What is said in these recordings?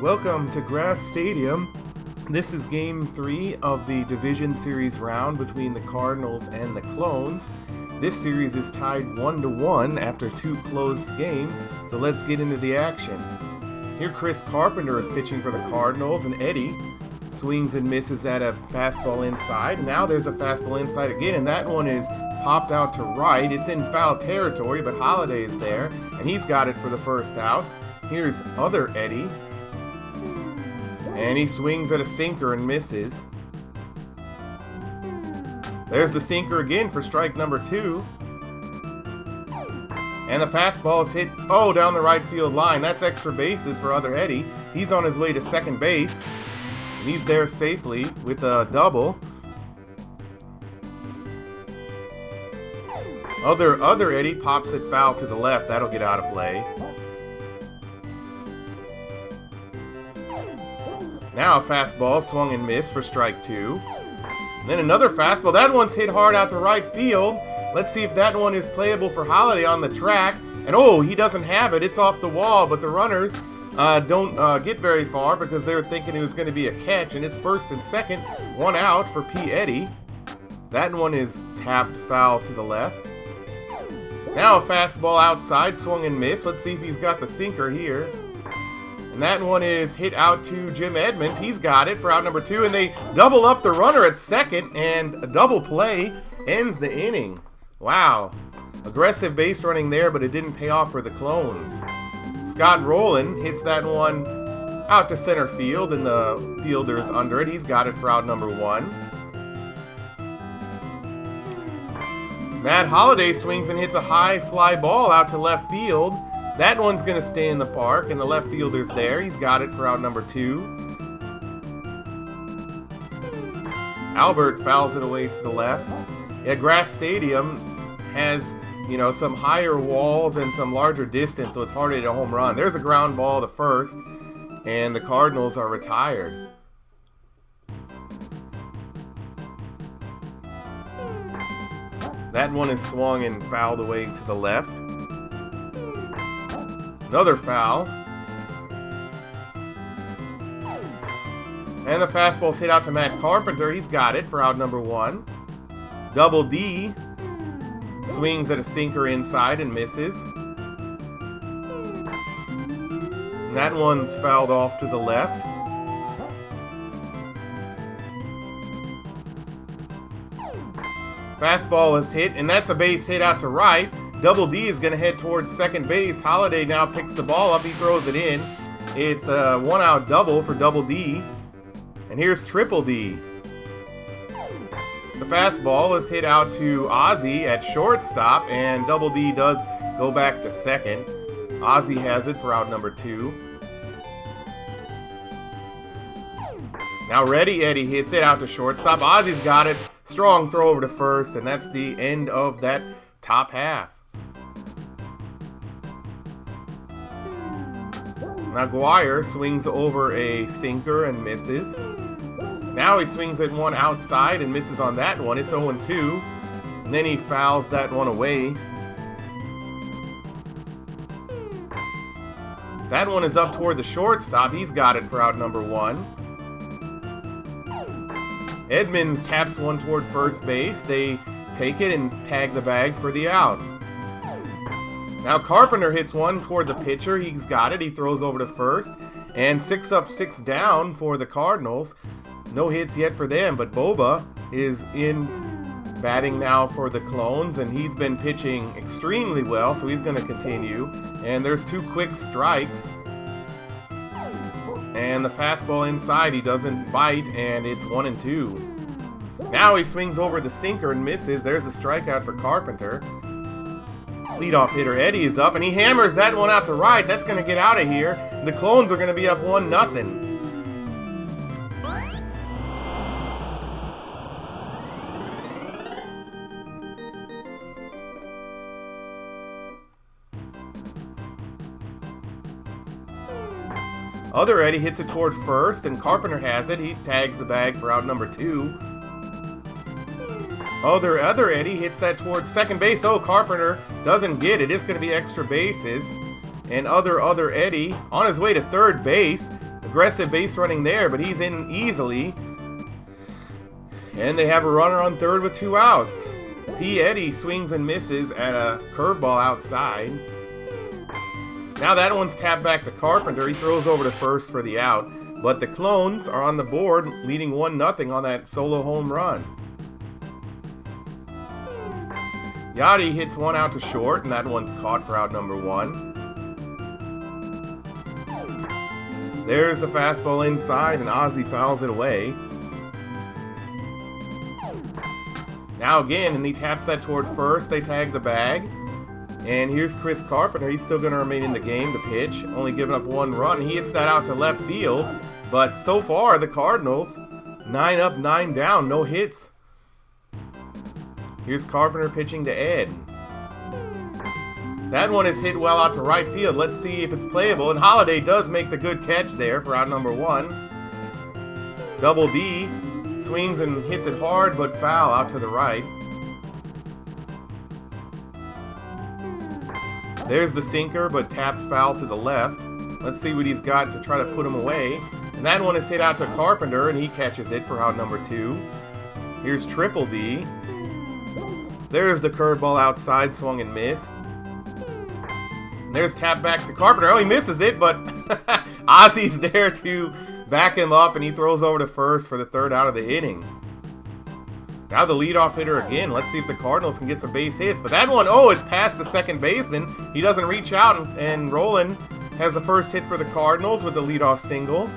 Welcome to Grass Stadium. This is Game 3 of the Division Series round between the Cardinals and the Clones. This series is tied 1-1 after two close games, so let's get into the action. Here Chris Carpenter is pitching for the Cardinals, and Eddie swings and misses at a fastball inside. Now there's a fastball inside again, and that one is popped out to right. It's in foul territory, but Holliday's there, and he's got it for the first out. Here's other Eddie, and he swings at a sinker and misses. There's the sinker again for strike number 2. And the fastball is hit, down the right field line. That's extra bases for other Eddie. He's on his way to second base. And he's there safely with a double. Other Eddie pops it foul to the left. That'll get out of play. Now a fastball, swung and missed for strike 2. And then another fastball. That one's hit hard out to right field. Let's see if that one is playable for Holliday on the track. And he doesn't have it. It's off the wall, but the runners don't get very far because they were thinking it was going to be a catch. And it's first and second, one out for P. Eddie. That one is tapped foul to the left. Now a fastball outside, swung and missed. Let's see if he's got the sinker here. And that one is hit out to Jim Edmonds. He's got it for out number 2, and they double up the runner at second, and a double play ends the inning. Wow. Aggressive base running there, but it didn't pay off for the Clones. Scott Rowland hits that one out to center field, and the fielder is under it. He's got it for out number 1. Matt Holliday swings and hits a high fly ball out to left field. That one's going to stay in the park, and the left fielder's there. He's got it for out number 2. Albert fouls it away to the left. Yeah, Grass Stadium has, some higher walls and some larger distance, so it's hard to hit a home run. There's a ground ball to first, and the Cardinals are retired. That one is swung and fouled away to the left. Another foul. And the fastball's hit out to Matt Carpenter. He's got it for out number 1. Double D swings at a sinker inside and misses. And that one's fouled off to the left. Fastball is hit, and that's a base hit out to right. Double D is going to head towards second base. Holliday now picks the ball up. He throws it in. It's a one-out double for Double D. And here's Triple D. The fastball is hit out to Ozzie at shortstop, and Double D does go back to second. Ozzie has it for out number 2. Now Ready Eddie hits it out to shortstop. Ozzie's got it. Strong throw over to first, and that's the end of that top half. Maguire swings over a sinker and misses. Now he swings at one outside and misses on that one. It's 0-2. And then he fouls that one away. That one is up toward the shortstop. He's got it for out number 1. Edmonds taps one toward first base. They take it and tag the bag for the out. Now Carpenter hits one toward the pitcher. He's got it. He throws over to first. And 6 up, 6 down for the Cardinals. No hits yet for them, but Boba is in batting now for the Clones, and he's been pitching extremely well, so he's going to continue. And there's 2 quick strikes. And the fastball inside, he doesn't bite, and it's 1-2. Now he swings over the sinker and misses. There's a strikeout for Carpenter. Leadoff hitter Eddie is up, and he hammers that one out to right. That's going to get out of here. The Clones are going to be up 1-0. Other Eddie hits it toward first, and Carpenter has it. He tags the bag for out number 2. Other Eddie hits that towards second base. Carpenter doesn't get it. It's going to be extra bases. And other Eddie on his way to third base. aggressive base running there, but he's in easily. And they have a runner on third with 2 outs. P. Eddie swings and misses at a curveball outside. Now that one's tapped back to Carpenter. He throws over to first for the out. But the Clones are on the board, leading 1-0 on that solo home run. Yachty hits 1 out to short, and that one's caught for out number 1. There's the fastball inside, and Ozzie fouls it away. Now again, and he taps that toward first. They tag the bag. And here's Chris Carpenter. He's still going to remain in the game to pitch. Only giving up 1 run. He hits that out to left field. But so far, the Cardinals, 9 up, 9 down. No hits. Here's Carpenter pitching to Ed. That one is hit well out to right field. Let's see if it's playable. And Holiday does make the good catch there for out number 1. Double D swings and hits it hard, but foul out to the right. There's the sinker, but tapped foul to the left. Let's see what he's got to try to put him away. And that one is hit out to Carpenter, and he catches it for out number 2. Here's Triple D. There's the curveball outside, swung and miss. And there's tap back to Carpenter. Oh, he misses it, but Ozzie's there to back him up, and he throws over to first for the 3rd out of the inning. Now the leadoff hitter again. Let's see if the Cardinals can get some base hits. But that one, oh, it's past the second baseman. He doesn't reach out, and Roland has the first hit for the Cardinals with the leadoff single.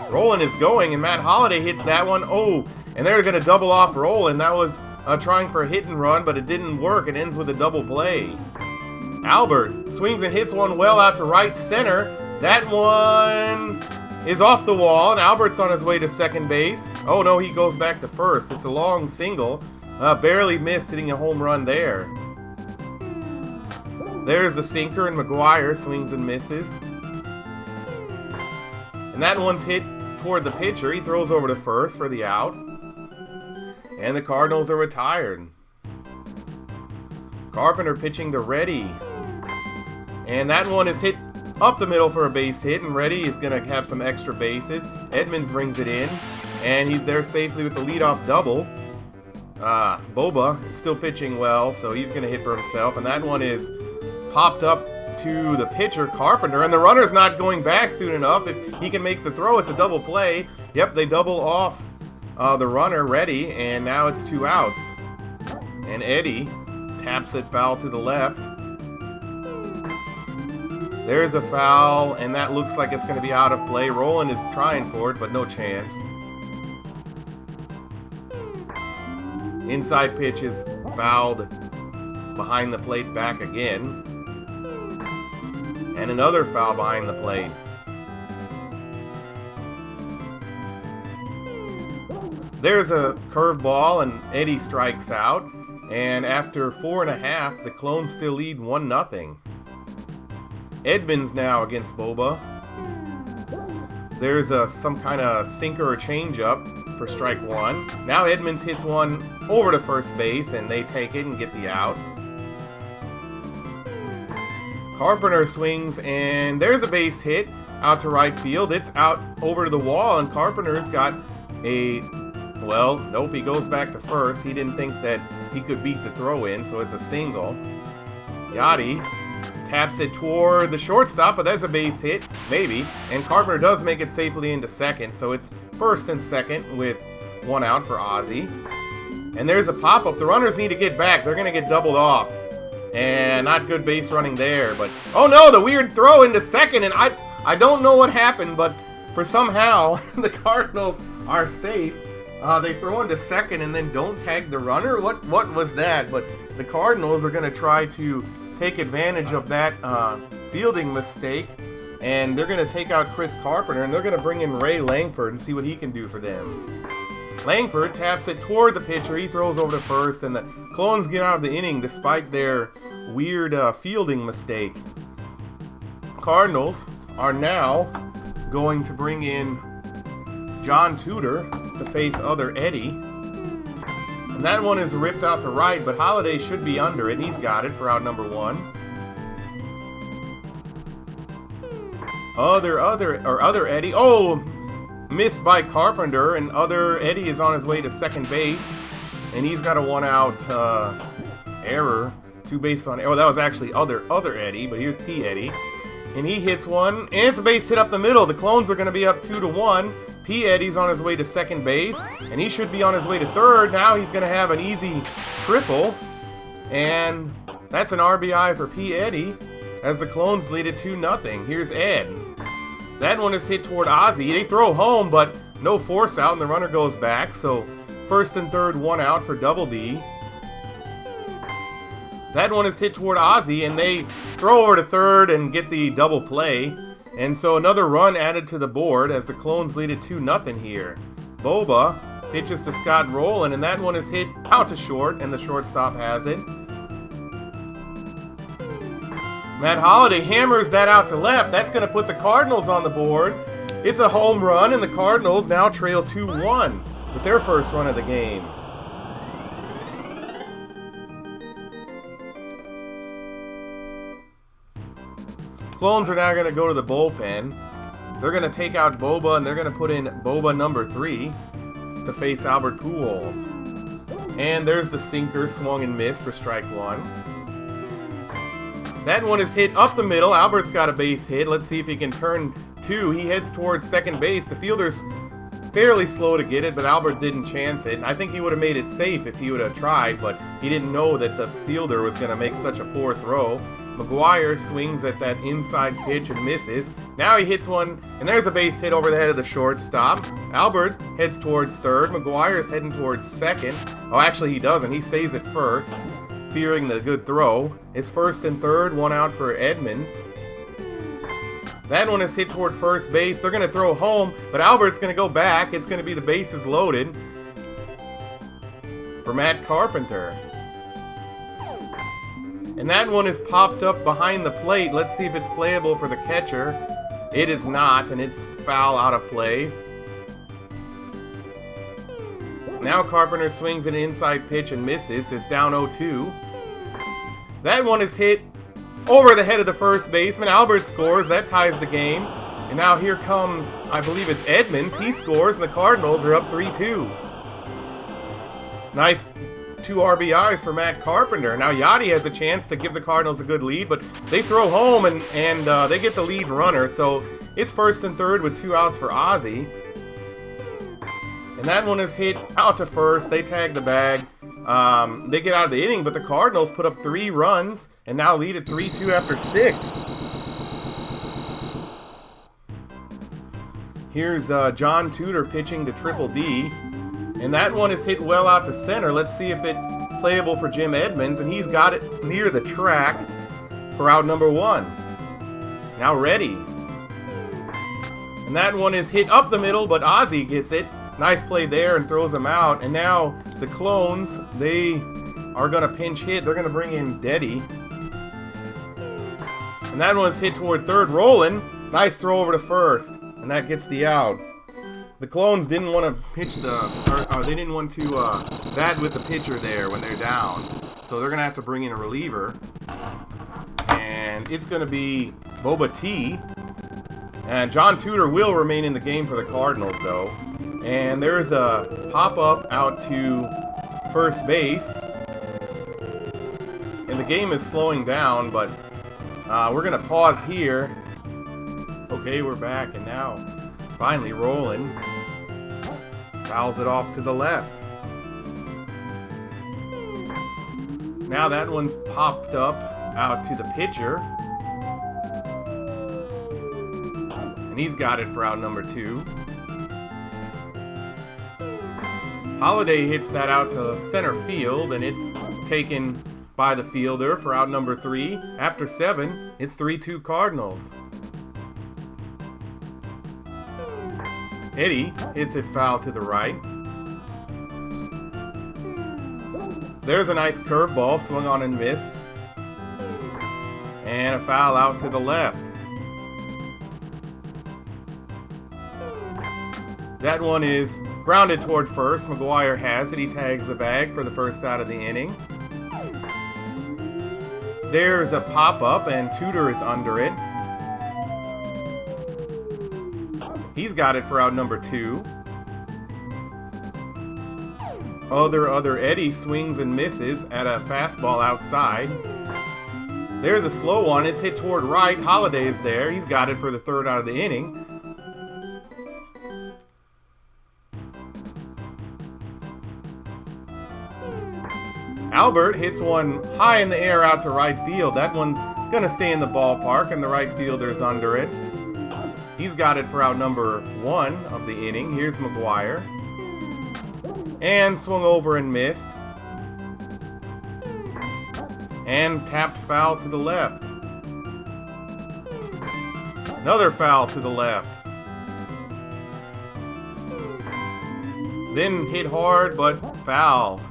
Roland is going, and Matt Holliday hits that one. Oh, and they're going to double off Roland. That was trying for a hit and run, but it didn't work. It ends with a double play. Albert swings and hits one well out to right center. That one is off the wall, and Albert's on his way to second base. Oh no, he goes back to first. It's a long single. Barely missed, hitting a home run there. There's the sinker, and McGuire swings and misses. And that one's hit toward the pitcher. He throws over to first for the out. And the Cardinals are retired. Carpenter pitching to Reddy. And that one is hit up the middle for a base hit, and Reddy is going to have some extra bases. Edmonds brings it in, and he's there safely with the leadoff double. Boba is still pitching well, so he's going to hit for himself, and that one is popped up to the pitcher, Carpenter, and the runner's not going back soon enough. If he can make the throw, it's a double play. Yep, they double off the runner, Reddy, and now it's 2 outs. And Eddie taps it foul to the left. There's a foul, and that looks like it's going to be out of play. Roland is trying for it, but no chance. Inside pitch is fouled behind the plate back again. And another foul behind the plate. There's a curveball, and Eddie strikes out. And after 4.5, the Clones still lead 1-0. Edmonds now against Boba. There's some kind of sinker or changeup for strike 1. Now Edmonds hits one over to first base, and they take it and get the out. Carpenter swings, and there's a base hit out to right field. It's out over to the wall, and Carpenter's got a... Well, nope, he goes back to first. He didn't think that he could beat the throw in, so it's a single. Yachty taps it toward the shortstop, but that's a base hit, maybe. And Carpenter does make it safely into second, so it's first and second with 1 out for Ozzie. And there's a pop-up. The runners need to get back. They're going to get doubled off. And not good base running there, but... Oh no, the weird throw into second, and I don't know what happened, but for somehow the Cardinals are safe. They throw into second and then don't tag the runner? What was that? But the Cardinals are going to try to take advantage of that fielding mistake, and they're going to take out Chris Carpenter, and they're going to bring in Ray Langford and see what he can do for them. Langford taps it toward the pitcher. He throws over to first, and the Clones get out of the inning despite their weird fielding mistake. Cardinals are now going to bring in John Tudor to face other Eddie. And that one is ripped out to right, but Holiday should be under it. He's got it for out number 1. Other Eddie. Oh, missed by Carpenter, and other Eddie is on his way to second base, and he's got a one-out error. Two bases on. Oh, that was actually other Eddie, but here's P Eddie, and he hits one, and it's a base hit up the middle. The Clones are going to be up 2-1. P Eddie's on his way to second base, and he should be on his way to third. Now he's going to have an easy triple, and that's an RBI for P Eddie as the Clones lead it 2-0. Here's Ed. That one is hit toward Ozzy. They throw home, but no force out, and the runner goes back. So first and third, one out for Double D. That one is hit toward Ozzy, and they throw over to third and get the double play. And so another run added to the board as the Clones lead it 2-0 here. Boba pitches to Scott Rowland, and that one is hit out to short, and the shortstop has it. Matt Holliday hammers that out to left. That's going to put the Cardinals on the board. It's a home run, and the Cardinals now trail 2-1 with their first run of the game. Clones are now going to go to the bullpen. They're going to take out Boba, and they're going to put in Boba number 3 to face Albert Pujols. And there's the sinker, swung and missed for strike one. That one is hit up the middle. Albert's got a base hit. Let's see if he can turn two. He heads towards second base. The fielder's fairly slow to get it, but Albert didn't chance it. I think he would have made it safe if he would have tried, but he didn't know that the fielder was going to make such a poor throw. McGuire swings at that inside pitch and misses. Now he hits one, and there's a base hit over the head of the shortstop. Albert heads towards third. McGuire's heading towards second. Oh, actually he doesn't. He stays at first, fearing the good throw. It's first and third, one out for Edmonds. That one is hit toward first base. They're going to throw home, but Albert's going to go back. It's going to be the bases loaded for Matt Carpenter. And that one is popped up behind the plate. Let's see if it's playable for the catcher. It is not, and it's foul out of play. Now Carpenter swings an inside pitch and misses. It's down 0-2. That one is hit over the head of the first baseman. Albert scores. That ties the game. And now here comes, I believe it's Edmonds. He scores, and the Cardinals are up 3-2. Nice 2 RBIs for Matt Carpenter. Now Yachty has a chance to give the Cardinals a good lead, but they throw home and they get the lead runner. So it's first and third with 2 outs for Ozzy. And that one is hit out to first. They tag the bag. They get out of the inning, but the Cardinals put up 3 runs and now lead at 3-2 after 6. Here's John Tudor pitching to Triple D. And that one is hit well out to center. Let's see if it's playable for Jim Edmonds. And he's got it near the track for out number 1. Now ready. And that one is hit up the middle, but Ozzy gets it. Nice play there and throws him out. And now the Clones, they are going to pinch hit. They're going to bring in Deddy. And that one's hit toward third. Rowland. Nice throw over to first. And that gets the out. The Clones didn't want to pitch they didn't want to bat with the pitcher there when they're down. So they're going to have to bring in a reliever. And it's going to be Boba T. And John Tudor will remain in the game for the Cardinals, though. And there's a pop-up out to first base. And the game is slowing down, but we're going to pause here. Okay, we're back, and now finally rolling. Fouls it off to the left. Now that one's popped up out to the pitcher. And he's got it for out number 2. Holliday hits that out to center field, and it's taken by the fielder for out number 3. After 7, it's 3-2 Cardinals. Eddie hits it foul to the right. There's a nice curveball, swung on and missed. And a foul out to the left. That one is grounded toward first. McGuire has it. He tags the bag for the first out of the inning. There's a pop-up, and Tudor is under it. He's got it for out number 2. Other Eddie swings and misses at a fastball outside. There's a slow one. It's hit toward right. Holiday is there. He's got it for the 3rd out of the inning. Albert hits one high in the air out to right field. That one's going to stay in the ballpark, and the right fielder's under it. He's got it for out number 1 of the inning. Here's McGuire. And swung over and missed. And tapped foul to the left. Another foul to the left. Then hit hard, but foul.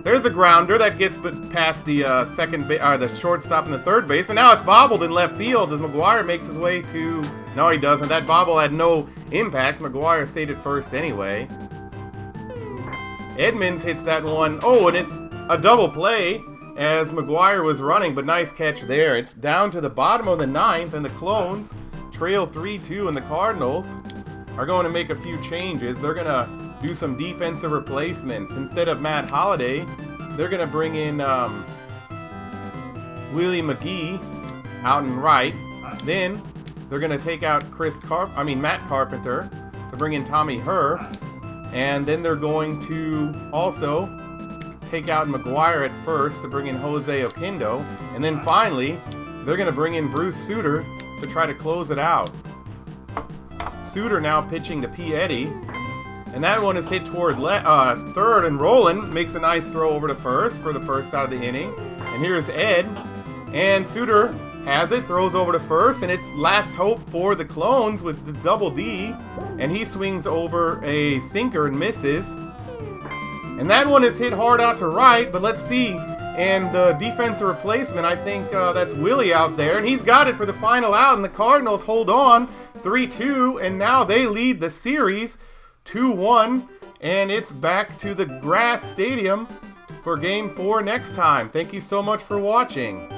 There's a grounder that gets past the the shortstop and the third baseman. Now it's bobbled in left field as McGuire makes his way to... No, he doesn't. That bobble had no impact. McGuire stayed at first anyway. Edmonds hits that one. Oh, and it's a double play as McGuire was running, but nice catch there. It's down to the bottom of the 9th, and the Clones trail 3-2, and the Cardinals are going to make a few changes. They're going to do some defensive replacements. Instead of Matt Holliday, they're going to bring in Willie McGee out in right. Then they're going to take out Matt Carpenter to bring in Tommy Herr. And then they're going to also take out McGuire at first to bring in Jose Oquendo. And then finally, they're going to bring in Bruce Sutter to try to close it out. Sutter now pitching to P. Eddy. And that one is hit toward third, and Roland makes a nice throw over to first for the 1st out of the inning. And here's Ed. And Sutter has it, throws over to first, and it's last hope for the Clones with the double D. And he swings over a sinker and misses. And that one is hit hard out to right, but let's see. And the defensive replacement, I think that's Willie out there. And he's got it for the final out, and the Cardinals hold on 3-2, and now they lead the series 2-1, and it's back to the grass stadium for Game 4 next time. Thank you so much for watching.